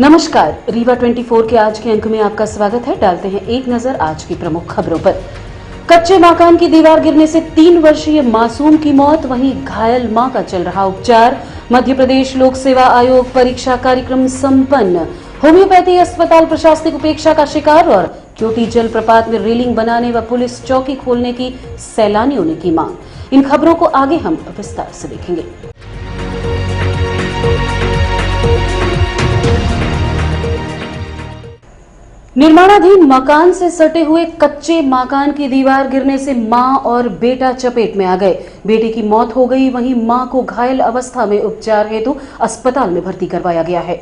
नमस्कार, रीवा 24 के आज के अंक में आपका स्वागत है। डालते हैं एक नजर आज की प्रमुख खबरों पर। कच्चे मकान की दीवार गिरने से 3 वर्षीय मासूम की मौत, वहीं घायल मां का चल रहा उपचार। मध्य प्रदेश लोक सेवा आयोग परीक्षा कार्यक्रम संपन्न। होम्योपैथी अस्पताल प्रशासनिक उपेक्षा का शिकार और क्योटी जलप्रपात में रेलिंग बनाने व पुलिस चौकी खोलने की सैलानियों ने की मांग। इन खबरों को आगे हम विस्तार से देखेंगे। निर्माणाधीन मकान से सटे हुए कच्चे मकान की दीवार गिरने से मां और बेटा चपेट में आ गए। बेटे की मौत हो गई, वहीं मां को घायल अवस्था में उपचार हेतु अस्पताल में भर्ती करवाया गया है।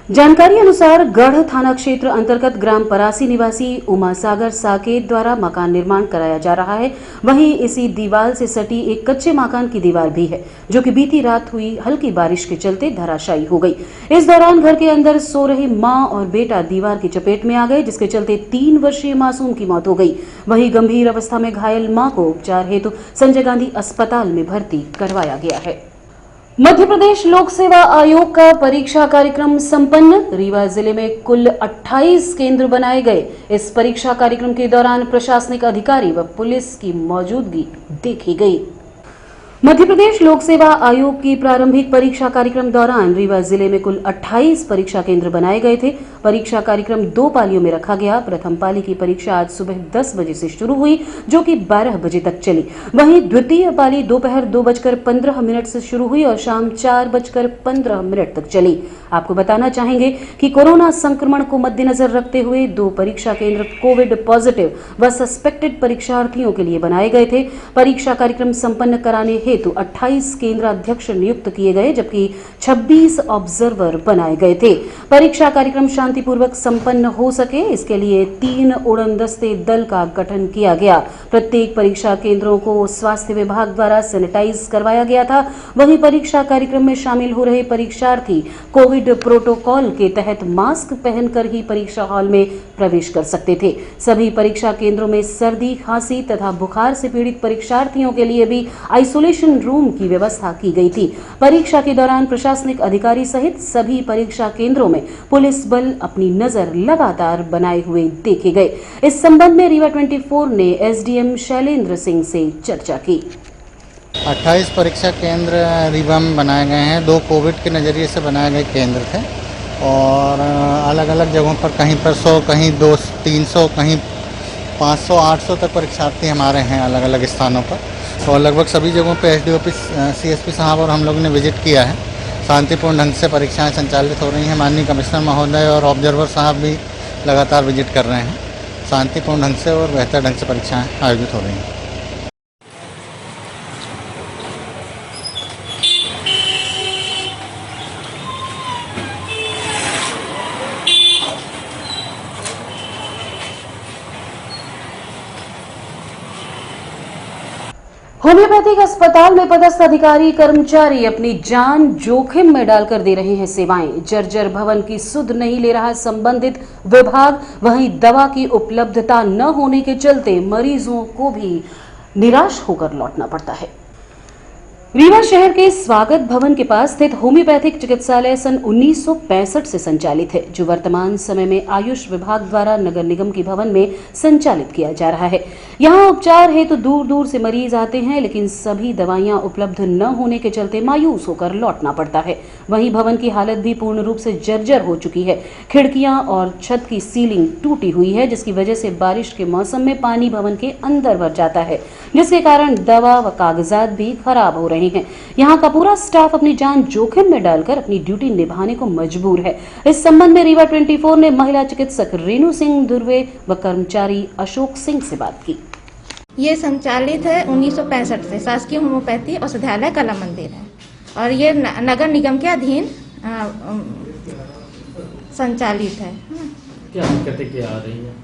जानकारी अनुसार गढ़ थाना क्षेत्र अंतर्गत ग्राम परासी निवासी उमा सागर साकेत द्वारा मकान निर्माण कराया जा रहा है। वहीं इसी दीवार से सटी एक कच्चे मकान की दीवार भी है, जो कि बीती रात हुई हल्की बारिश के चलते धराशायी हो गई। इस दौरान घर के अंदर सो रहे मां और बेटा दीवार की चपेट में आ गए, जिसके चलते 3 वर्षीय मासूम की मौत हो गई। वहीं गंभीर अवस्था में घायल मां को उपचार हेतु संजय गांधी अस्पताल में भर्ती करवाया गया है। मध्य प्रदेश लोक सेवा आयोग का परीक्षा कार्यक्रम संपन्न। रीवा जिले में कुल 28 केंद्र बनाए गए। इस परीक्षा कार्यक्रम के दौरान प्रशासनिक अधिकारी व पुलिस की मौजूदगी देखी गई। मध्य प्रदेश लोक सेवा आयोग की प्रारंभिक परीक्षा कार्यक्रम दौरान रीवा जिले में कुल 28 परीक्षा केंद्र बनाए गए थे। परीक्षा कार्यक्रम 2 पालियों में रखा गया। प्रथम पाली की परीक्षा आज सुबह 10 बजे से शुरू हुई, जो कि 12 बजे तक चली। वहीं द्वितीय पाली दोपहर 2:15 से शुरू हुई और शाम 4:15 तक चली। आपको बताना चाहेंगे कि कोरोना संक्रमण को मद्देनजर रखते हुए 2 परीक्षा केंद्र कोविड पॉजिटिव व सस्पेक्टेड परीक्षार्थियों के लिए बनाए गए थे। परीक्षा कार्यक्रम संपन्न कराने हेतु 28 केंद्र अध्यक्ष नियुक्त किए गए, जबकि 26 ऑब्जर्वर बनाए गए थे। परीक्षा कार्यक्रम शांतिपूर्वक संपन्न हो सके, इसके लिए 3 उड़न दस्ते दल का गठन किया गया। प्रत्येक परीक्षा केंद्रों को स्वास्थ्य विभाग द्वारा सैनिटाइज करवाया गया था। वहीं परीक्षा कार्यक्रम में शामिल हो रहे परीक्षार्थी कोविड प्रोटोकॉल के तहत मास्क पहनकर ही परीक्षा हॉल में प्रवेश कर सकते थे। सभी परीक्षा केंद्रों में सर्दी, खांसी तथा बुखार से पीड़ित परीक्षार्थियों के लिए भी आइसोलेशन रूम की व्यवस्था की गई थी। परीक्षा के दौरान प्रशासनिक अधिकारी सहित सभी परीक्षा केंद्रों में पुलिस बल अपनी नजर लगातार बनाए हुए देखे गए। इस संबंध में रीवा 24 ने एसडीएम शैलेंद्र सिंह से चर्चा की। 28 परीक्षा केंद्र रीवा में बनाए गए हैं। 2 कोविड के नज़रिए से बनाए गए केंद्र थे और अलग अलग जगहों पर कहीं पर 100, कहीं 200, 300, कहीं 500, 800 तक परीक्षार्थी हमारे हैं अलग अलग स्थानों पर। और लगभग सभी जगहों पे एसडीओपी, सीएसपी साहब और हम लोगों ने विजिट किया है। शांतिपूर्ण ढंग से परीक्षाएं संचालित हो रही हैं। माननीय कमिश्नर महोदय और ऑब्जर्वर साहब भी लगातार विजिट कर रहे हैं। शांतिपूर्ण ढंग से और बेहतर ढंग से परीक्षाएं आयोजित हो रही हैं। होम्योपैथिक अस्पताल में पदस्थ अधिकारी कर्मचारी अपनी जान जोखिम में डालकर दे रहे हैं सेवाएं। जर्जर भवन की सुध नहीं ले रहा संबंधित विभाग। वहीं दवा की उपलब्धता न होने के चलते मरीजों को भी निराश होकर लौटना पड़ता है। रीवा शहर के स्वागत भवन के पास स्थित होम्योपैथिक चिकित्सालय सन 1965 से संचालित है, जो वर्तमान समय में आयुष विभाग द्वारा नगर निगम के भवन में संचालित किया जा रहा है। यहाँ उपचार हेतु दूर दूर से मरीज आते हैं, लेकिन सभी दवाइयाँ उपलब्ध न होने के चलते मायूस होकर लौटना पड़ता है। वहीं भवन की हालत भी पूर्ण रूप से जर्जर हो चुकी है। खिड़कियां और छत की सीलिंग टूटी हुई है, जिसकी वजह से बारिश के मौसम में पानी भवन के अंदर भर जाता है, जिसके कारण दवा व कागजात भी खराब हो रहे हैं। यहाँ का पूरा स्टाफ अपनी जान जोखिम में डालकर अपनी ड्यूटी निभाने को मजबूर है। इस संबंध में रीवा 24 ने महिला चिकित्सक रेणु सिंह दुर्वे व कर्मचारी अशोक सिंह से बात की। ये संचालित है 1965 से। शासकीय होम्योपैथी औषधालय कला मंदिर है और ये नगर निगम के अधीन संचालित है। क्या दिक्कतें क्या आ रही है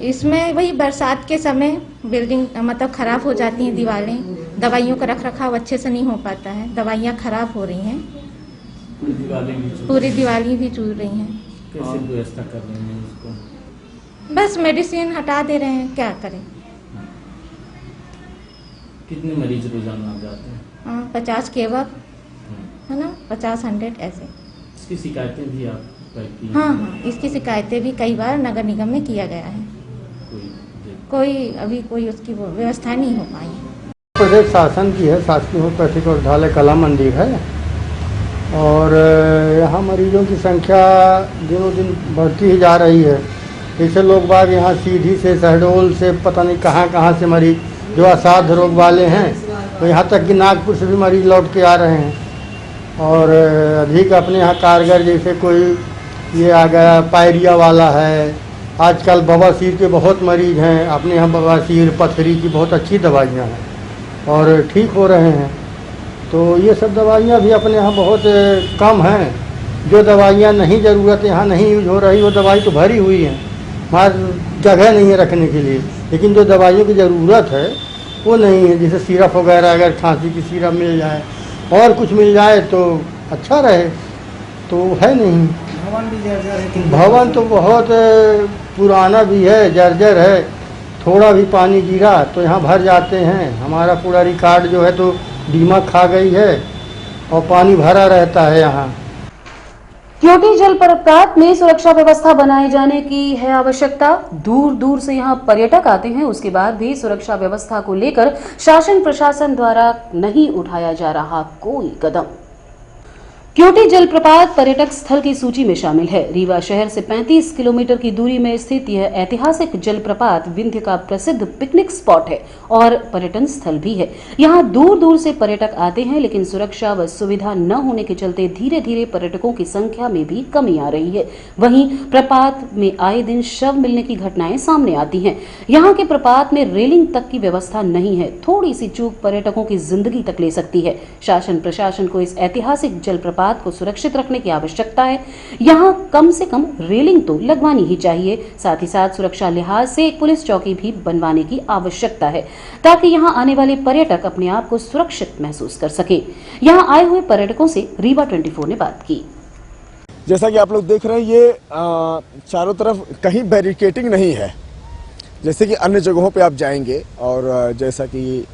इसमें? वही बरसात के समय बिल्डिंग मतलब खराब हो जाती हैं, दीवारें, दवाइयों का रख रखाव अच्छे से नहीं हो पाता है, दवाइयाँ खराब हो रही हैं, पूरी दिवाली भी चूर रही हैं। कैसे व्यवस्था कर रहे हैं इसको? बस मेडिसिन हटा दे रहे हैं, क्या करें। कितने मरीज रोजाना आ जाते हैं? 50 के वक्त है ना, 50-100 ऐसे। इसकी शिकायतें भी आप शिकायत की? हाँ हाँ, इसकी शिकायतें भी कई बार नगर निगम में किया गया है। कोई उसकी वो व्यवस्था नहीं हो पाई है। प्रदेश शासन की है, शासकीय होम्योपैथिक औषधालय कला मंदिर है और यहाँ मरीजों की संख्या दिनों दिन बढ़ती ही जा रही है। जैसे लोग बाग यहाँ सीधी से शहडोल से पता नहीं कहाँ से मरीज जो असाध्य रोग वाले हैं, तो यहाँ तक कि नागपुर से भी मरीज लौट के आ रहे हैं। और अधिक अपने यहाँ कारगर जैसे कोई ये आ गया पायरिया वाला है, आजकल बवासीर के बहुत मरीज हैं, अपने यहाँ बवासीर पथरी की बहुत अच्छी दवाइयाँ हैं और ठीक हो रहे हैं। तो ये सब दवाइयाँ भी अपने यहाँ बहुत कम हैं। जो दवाइयाँ नहीं ज़रूरत यहाँ नहीं यूज हो रही वो दवाई तो भरी हुई हैं, हमारे जगह नहीं है रखने के लिए। लेकिन जो दवाइयों की ज़रूरत है वो नहीं है, जैसे सिरप वगैरह अगर खांसी की सिरप मिल जाए और कुछ मिल जाए तो अच्छा रहे, तो है नहीं। भवन भी जर्जर है। भवन तो बहुत पुराना भी है, जर्जर है, थोड़ा भी पानी गिरा तो यहाँ भर जाते हैं। हमारा पूरा रिकॉर्ड जो है तो दीमक खा गई है और पानी भरा रहता है यहाँ। क्योंकि जलप्रपात में सुरक्षा व्यवस्था बनाए जाने की है आवश्यकता। दूर दूर से यहाँ पर्यटक आते हैं, उसके बाद भी सुरक्षा व्यवस्था को लेकर शासन प्रशासन द्वारा नहीं उठाया जा रहा कोई कदम। क्योंकि जलप्रपात पर्यटक स्थल की सूची में शामिल है। रीवा शहर से 35 किलोमीटर की दूरी में स्थित यह ऐतिहासिक जलप्रपात विंध्य का प्रसिद्ध पिकनिक स्पॉट है और पर्यटन स्थल भी है। यहाँ दूर दूर से पर्यटक आते हैं, लेकिन सुरक्षा व सुविधा न होने के चलते धीरे धीरे पर्यटकों की संख्या में भी कमी आ रही है। वहीं प्रपात में आए दिन शव मिलने की घटनाएं सामने आती हैं। यहाँ के प्रपात में रेलिंग तक की व्यवस्था नहीं है। थोड़ी सी चूक पर्यटकों की जिंदगी तक ले सकती है। शासन प्रशासन को इस ऐतिहासिक जलप्रपात को सुरक्षित रखने की आवश्यकता है। यहाँ कम से कम रेलिंग तो लगवानी ही चाहिए। साथ ही साथ सुरक्षा लिहाज से एक पुलिस चौकी भी बनवाने की आवश्यकता है, ताकि यहाँ आने वाले पर्यटक अपने आप को सुरक्षित महसूस कर सके। यहाँ आए हुए पर्यटकों से रीवा 24 ने बात की। जैसा कि आप लोग देख रहे हैं, ये चारों तरफ कहीं बैरिकेटिंग नहीं है, जैसे कि अन्य जगहों पे आप जाएंगे और जैसा कि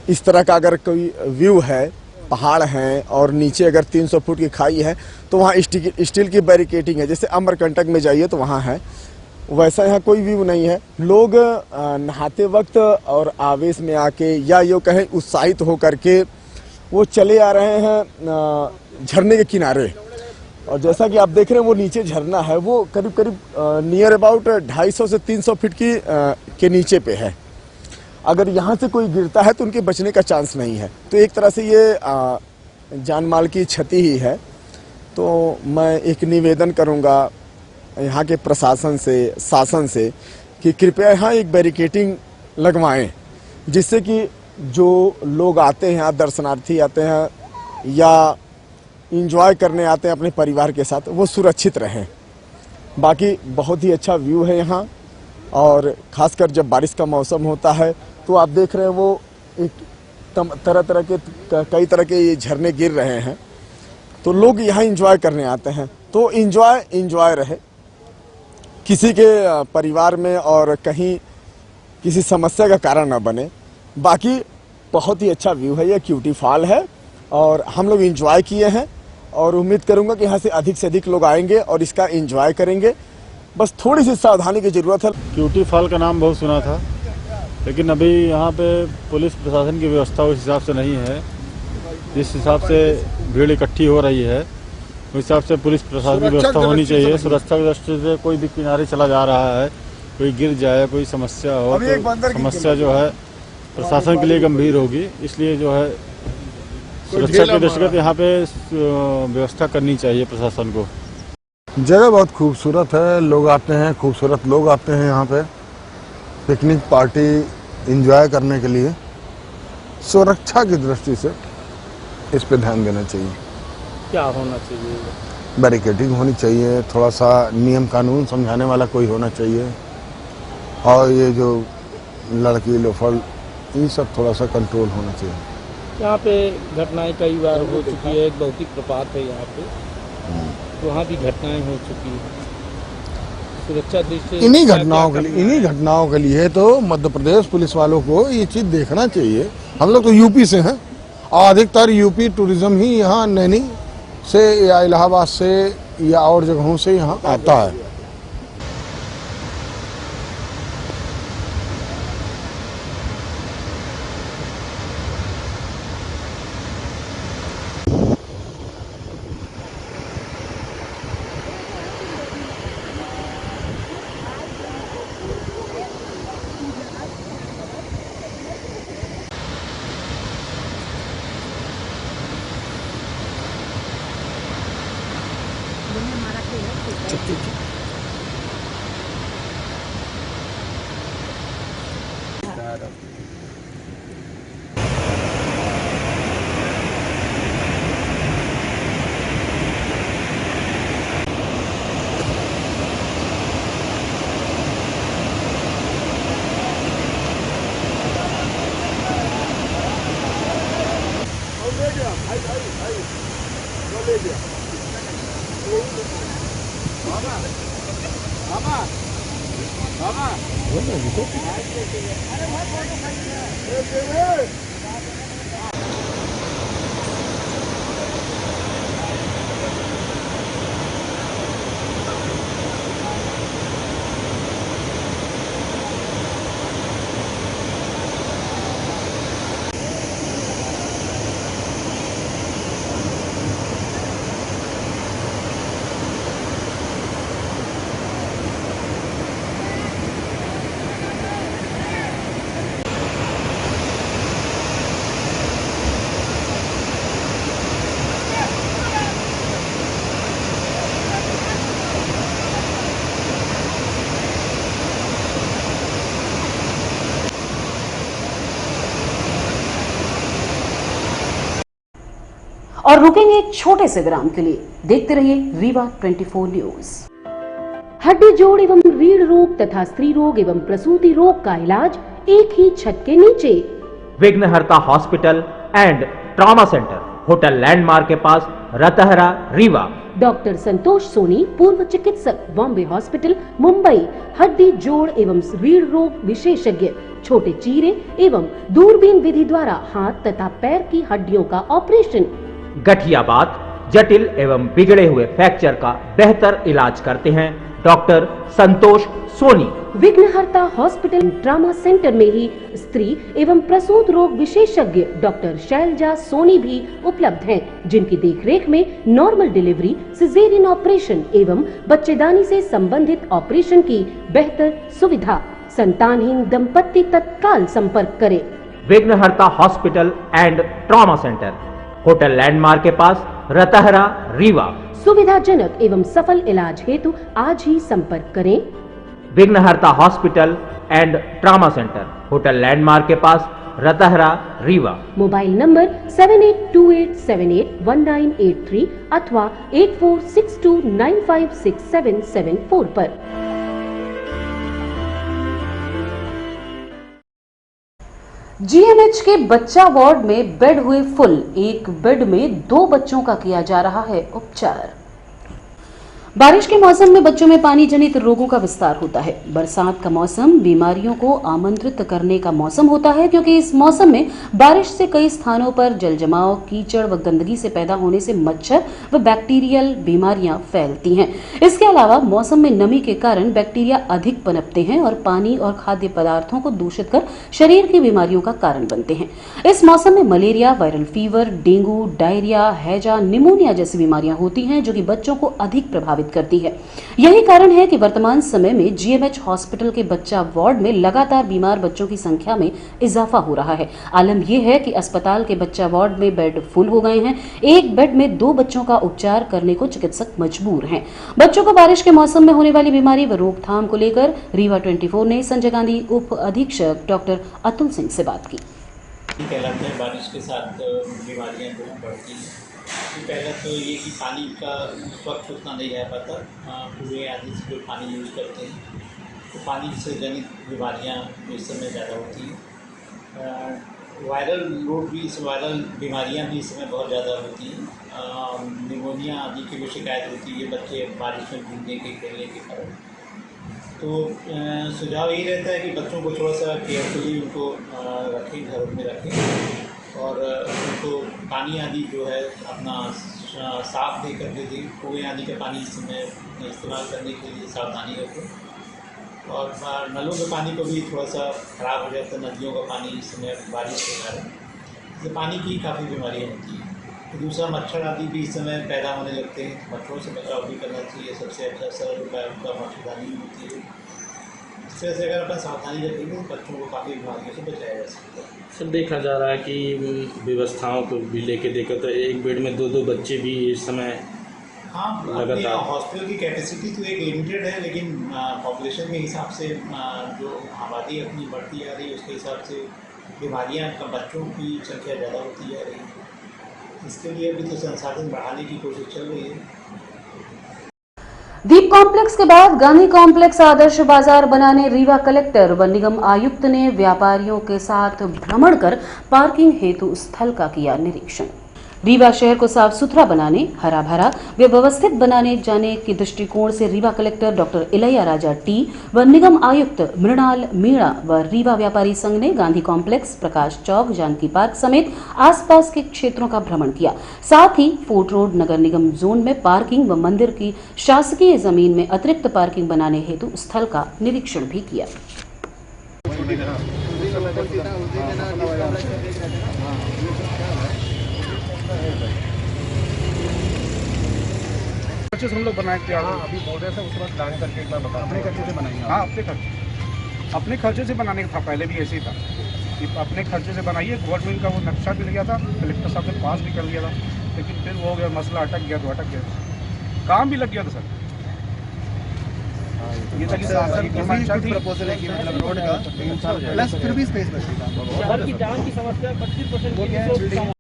इस तरह का अगर कोई व्यू है, पहाड़ हैं और नीचे अगर 300 फुट की खाई है तो वहाँ स्टील की बैरिकेटिंग है। जैसे अमरकंटक में जाइए तो वहाँ है, वैसा यहाँ कोई व्यू नहीं है। लोग नहाते वक्त और आवेश में आके या यूँ कहें उत्साहित होकर के वो चले आ रहे हैं झरने के किनारे। और जैसा कि आप देख रहे हैं वो नीचे झरना है, वो करीब करीब नियर अबाउट 250 से 300 फीट के नीचे पे है। अगर यहाँ से कोई गिरता है तो उनके बचने का चांस नहीं है। तो एक तरह से ये जान माल की क्षति ही है। तो मैं एक निवेदन करूँगा यहाँ के प्रशासन से, शासन से, कि कृपया यहाँ एक बैरिकेटिंग लगवाएं, जिससे कि जो लोग आते हैं, दर्शनार्थी आते हैं या इंजॉय करने आते हैं अपने परिवार के साथ, वो सुरक्षित रहें। बाकी बहुत ही अच्छा व्यू है यहाँ, और ख़ासकर जब बारिश का मौसम होता है तो आप देख रहे हैं वो एक कई तरह के ये झरने गिर रहे हैं, तो लोग यहाँ एंजॉय करने आते हैं। तो एंजॉय रहे, किसी के परिवार में और कहीं किसी समस्या का कारण ना बने। बाकी बहुत ही अच्छा व्यू है, ये क्यूटी फॉल है और हम लोग एंजॉय किए हैं और उम्मीद करूँगा कि यहाँ से अधिक लोग आएंगे और इसका एंजॉय करेंगे। बस थोड़ी सी सावधानी की ज़रूरत है। क्यूटी फॉल का नाम बहुत सुना था, लेकिन अभी यहाँ पे पुलिस प्रशासन की व्यवस्था उस हिसाब से नहीं है। जिस हिसाब से भीड़ इकट्ठी हो रही है उस हिसाब से पुलिस प्रशासन की व्यवस्था होनी चाहिए। सुरक्षा की दृष्टि से कोई भी किनारे चला जा रहा है, कोई गिर जाए, कोई समस्या हो तो समस्या जो है प्रशासन के लिए गंभीर होगी। इसलिए जो है सुरक्षा के दृष्टिगत यहाँ पे व्यवस्था करनी चाहिए प्रशासन को। जगह बहुत खूबसूरत है, लोग आते हैं, खूबसूरत लोग आते हैं यहाँ पे पिकनिक पार्टी एंजॉय करने के लिए। सुरक्षा की दृष्टि से इस पे ध्यान देना चाहिए। क्या होना चाहिए? बैरिकेडिंग होनी चाहिए, थोड़ा सा नियम कानून समझाने वाला कोई होना चाहिए, और ये जो लड़की लोफर ये सब थोड़ा सा कंट्रोल होना चाहिए। यहाँ पे घटनाएं कई बार हो चुकी है, एक भौतिक प्रपात है यहाँ पे, तो वहाँ भी घटनाएं हो चुकी है। सुरक्षा दृष्टि इन्हीं घटनाओं के लिए तो मध्य प्रदेश पुलिस वालों को ये चीज़ देखना चाहिए। हम लोग तो यूपी से हैं और अधिकतर यूपी टूरिज्म ही यहाँ नैनी से या इलाहाबाद से या और जगहों से यहाँ आता है। और रुकेंगे एक छोटे से विराम के लिए। देखते रहिए रीवा 24 न्यूज। हड्डी जोड़ एवं रीढ़ रोग तथा स्त्री रोग एवं प्रसूति रोग का इलाज एक ही छत के नीचे। विघ्नहर्ता hospital and trauma centre, hotel landmark के पास, रतहरा, रीवा। डॉक्टर संतोष सोनी, पूर्व चिकित्सक, बॉम्बे हॉस्पिटल, मुंबई। हड्डी जोड़ एवं रीढ़ रोग विशेषज्ञ, छोटे चीरे एवं दूरबीन विधि द्वारा हाथ तथा पैर की हड्डियों का ऑपरेशन। गठियाबात, जटिल एवं बिगड़े हुए फ्रैक्चर का बेहतर इलाज करते हैं डॉक्टर संतोष सोनी। विघ्नहर्ता हॉस्पिटल ट्रॉमा सेंटर में ही स्त्री एवं प्रसूत रोग विशेषज्ञ डॉक्टर शैलजा सोनी भी उपलब्ध हैं, जिनकी देखरेख में नॉर्मल डिलीवरी, सिजेरियन ऑपरेशन एवं बच्चेदानी से संबंधित ऑपरेशन की बेहतर सुविधा। संतानहीन दंपत्ति तत्काल संपर्क करें। विघ्नहर्ता hospital and trauma centre, hotel landmark के पास, रतहरा, रीवा। सुविधाजनक एवं सफल इलाज हेतु आज ही संपर्क करें। विघ्नहर्ता hospital and trauma centre, hotel landmark के पास, रतहरा, रीवा। मोबाइल नंबर 7828781983 अथवा 8462956774 पर। जीएमएच के बच्चा वार्ड में बेड हुए फुल। एक बेड में 2 बच्चों का किया जा रहा है उपचार। बारिश के मौसम में बच्चों में पानी जनित रोगों का विस्तार होता है। बरसात का मौसम बीमारियों को आमंत्रित करने का मौसम होता है, क्योंकि इस मौसम में बारिश से कई स्थानों पर जल जमाव, कीचड़ व गंदगी से पैदा होने से मच्छर व बैक्टीरियल बीमारियां फैलती हैं। इसके अलावा मौसम में नमी के कारण बैक्टीरिया अधिक पनपते हैं और पानी और खाद्य पदार्थों को दूषित कर शरीर की बीमारियों का कारण बनते हैं। इस मौसम में malaria, viral fever, dengue, diarrhoea, हैजा, निमोनिया जैसी बीमारियां होती हैं, जो कि बच्चों को अधिक प्रभावित करती है। यही कारण है कि वर्तमान समय में जीएमएच हॉस्पिटल के बच्चा वार्ड में लगातार बीमार बच्चों की संख्या में इजाफा हो रहा है। आलम यह है कि अस्पताल के बच्चा वार्ड में बेड फुल हो गए हैं। एक बेड में 2 बच्चों का उपचार करने को चिकित्सक मजबूर हैं। बच्चों को बारिश के मौसम में होने वाली बीमारी व रोकथाम को लेकर रीवा 24 ने संजय गांधी उप अधीक्षक डॉक्टर अतुल सिंह से बात की। कहलाते हैं बारिश के साथ बीमारियां जो हैं बढ़ती हैं। पहला तो ये कि पानी का उस वक्त उतना नहीं रह पाता, पूरे आदि से जो पानी यूज़ करते हैं तो पानी से जनित बीमारियां इस समय ज़्यादा होती हैं। वायरल लोड भी, वायरल बीमारियां भी इस समय बहुत ज़्यादा होती हैं। निमोनिया आदि की भी शिकायत होती है बच्चे बारिश में भीगने के, खेलने के कारण। तो सुझाव यही रहता है कि बच्चों को थोड़ा सा केयरफुली उनको रखें, घरों में रखें और उनको पानी आदि जो है अपना साफ दे करके दी। कुएँ आदि का पानी इस समय इस्तेमाल करने के लिए सावधानी रखें। और नलों के पानी को भी थोड़ा सा ख़राब हो जाता है, नदियों का पानी इस समय बारिश के कारण, इससे पानी की काफ़ी बीमारियाँ होती हैं। तो दूसरा, मच्छर आदि भी इस समय पैदा होने लगते हैं, मच्छरों से बचाव भी करना चाहिए। सबसे अच्छा सरल उपाय उनका मच्छरदानी होती है। इस तरह से अगर अपन सावधानी रखेंगे तो बच्चों को काफ़ी बीमारियों से बचाया जा सकता है। सर, देखा जा रहा है कि व्यवस्थाओं को भी लेके देखो तो एक बेड में 2-2 बच्चे भी इस समय हाँ, लगातार हॉस्पिटल की कैपेसिटी तो एक लिमिटेड है, लेकिन पॉपुलेशन के हिसाब से जो आबादी अपनी बढ़ती जा रही है उसके हिसाब से बीमारियाँ बच्चों की संख्या ज़्यादा होती जा रही है। इसके लिए अभी तो संसाधन बढ़ाने की कोशिश चल रही है। दीप कॉम्प्लेक्स के बाद गांधी कॉम्प्लेक्स आदर्श बाजार बनाने रीवा कलेक्टर व निगम आयुक्त ने व्यापारियों के साथ भ्रमण कर पार्किंग हेतु स्थल का किया निरीक्षण। रीवा शहर को साफ सुथरा बनाने, हरा भरा व व्यवस्थित बनाने जाने के दृष्टिकोण से Rewa collector doctor Ilaiya Raja T व निगम आयुक्त मृणाल मीणा व रीवा व्यापारी संघ ने गांधी कॉम्प्लेक्स, प्रकाश चौक, जानकी पार्क समेत आसपास के क्षेत्रों का भ्रमण किया। साथ ही फोर्ट रोड नगर निगम जोन में पार्किंग व मंदिर की शासकीय जमीन में अतिरिक्त पार्किंग बनाने हेतु स्थल का निरीक्षण भी किया। खर्चे से हम लोग बनाए थे। हाँ, अभी बोल रहे थे उसके बाद प्लान करके एक बार बता। अपने खर्चे से बनाएंगे? हाँ, अपने खर्चे से बनाने का था, पहले भी ऐसे ही था कि अपने खर्चे से बनाइए। गवर्नमेंट का वो नक्शा भी लग गया था, कलेक्टर साहब ने पास भी कर दिया था, लेकिन फिर वो हो गया, मसला अटक गया तो अटक गया। काम भी लग गया था सर। ये तक शासन की मंशा थी, प्रपोजल है कि मतलब रोड का प्लस फिर भी स्पेस बचेगा। शहर की जान की समस्या 25%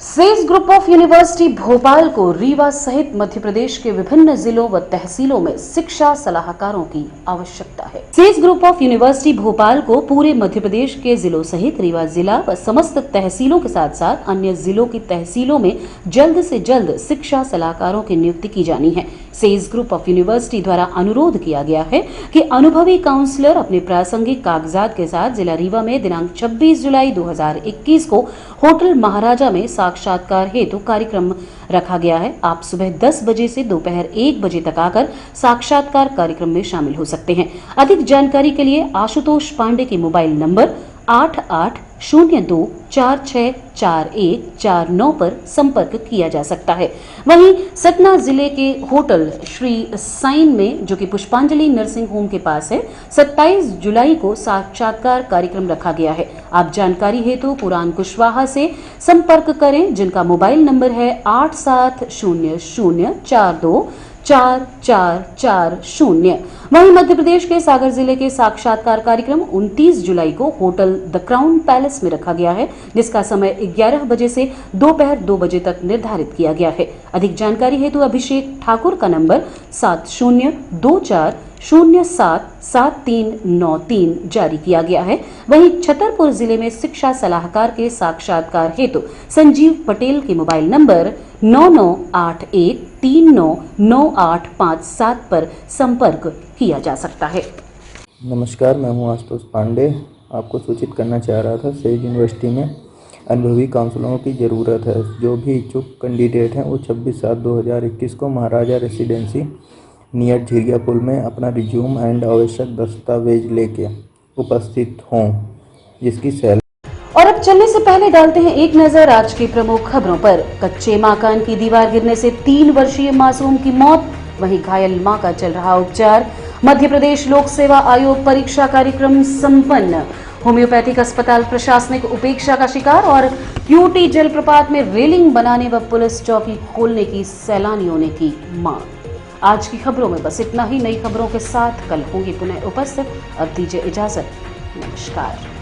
says group of university Bhopal को रीवा सहित मध्य प्रदेश के विभिन्न जिलों व तहसीलों में शिक्षा सलाहकारों की आवश्यकता है। Says group of university Bhopal को पूरे मध्य प्रदेश के जिलों सहित रीवा जिला व समस्त तहसीलों के साथ साथ अन्य जिलों की तहसीलों में जल्द से जल्द शिक्षा सलाहकारों की नियुक्ति की जानी है। सेज ग्रुप ऑफ यूनिवर्सिटी द्वारा अनुरोध किया गया है कि अनुभवी काउंसलर अपने प्रासंगिक कागजात के साथ जिला रीवा में दिनांक 26 जुलाई 2021 को होटल महाराजा में साक्षात्कार हेतु कार्यक्रम रखा गया है। आप सुबह 10 बजे से दोपहर 1 बजे तक आकर साक्षात्कार कार्यक्रम में शामिल हो सकते हैं। अधिक जानकारी के लिए आशुतोष पांडे के मोबाइल नंबर 8802464149 पर संपर्क किया जा सकता है। वहीं सतना जिले के होटल श्री साइन में, जो कि पुष्पांजलि नर्सिंग होम के पास है, 27 जुलाई को साक्षात्कार कार्यक्रम रखा गया है। आप जानकारी हेतु पुरान कुशवाहा से संपर्क करें, जिनका मोबाइल नंबर है 8700424440। वहीं मध्य प्रदेश के सागर जिले के साक्षात्कार कार्यक्रम 29 जुलाई को होटल द क्राउन पैलेस में रखा गया है, जिसका समय 11 बजे से दोपहर 2 बजे तक निर्धारित किया गया है। अधिक जानकारी हेतु अभिषेक ठाकुर का नंबर 7024077393 जारी किया गया है। वहीं छतरपुर जिले में शिक्षा सलाहकार के साक्षात्कार हेतु संजीव पटेल के मोबाइल नंबर 9981399857 पर संपर्क किया जा सकता है। नमस्कार, मैं हूं आशुतोष पांडे। आपको सूचित करना चाह रहा था, सेज यूनिवर्सिटी में अनुभवी काउंसलरों की ज़रूरत है। जो भी इच्छुक कैंडिडेट हैं वो 26/7/2021 को महाराजा रेसिडेंसी नियर झीरिया पुल में अपना रिज्यूम एंड आवश्यक दस्तावेज लेके उपस्थित हों, जिसकी सैलरी। और अब चलने से पहले डालते हैं एक नजर आज की प्रमुख खबरों पर। कच्चे मकान की दीवार गिरने से 3 वर्षीय मासूम की मौत, वहीं घायल मां का चल रहा उपचार। मध्य प्रदेश लोक सेवा आयोग परीक्षा कार्यक्रम संपन्न। होम्योपैथिक अस्पताल प्रशासनिक उपेक्षा का शिकार और क्यूटी जलप्रपात में रेलिंग बनाने व पुलिस चौकी खोलने की सैलानियों ने की मांग। आज की खबरों में बस इतना ही। नई खबरों के साथ कल होंगे पुनः उपस्थित। अब दीजिए इजाजत। नमस्कार।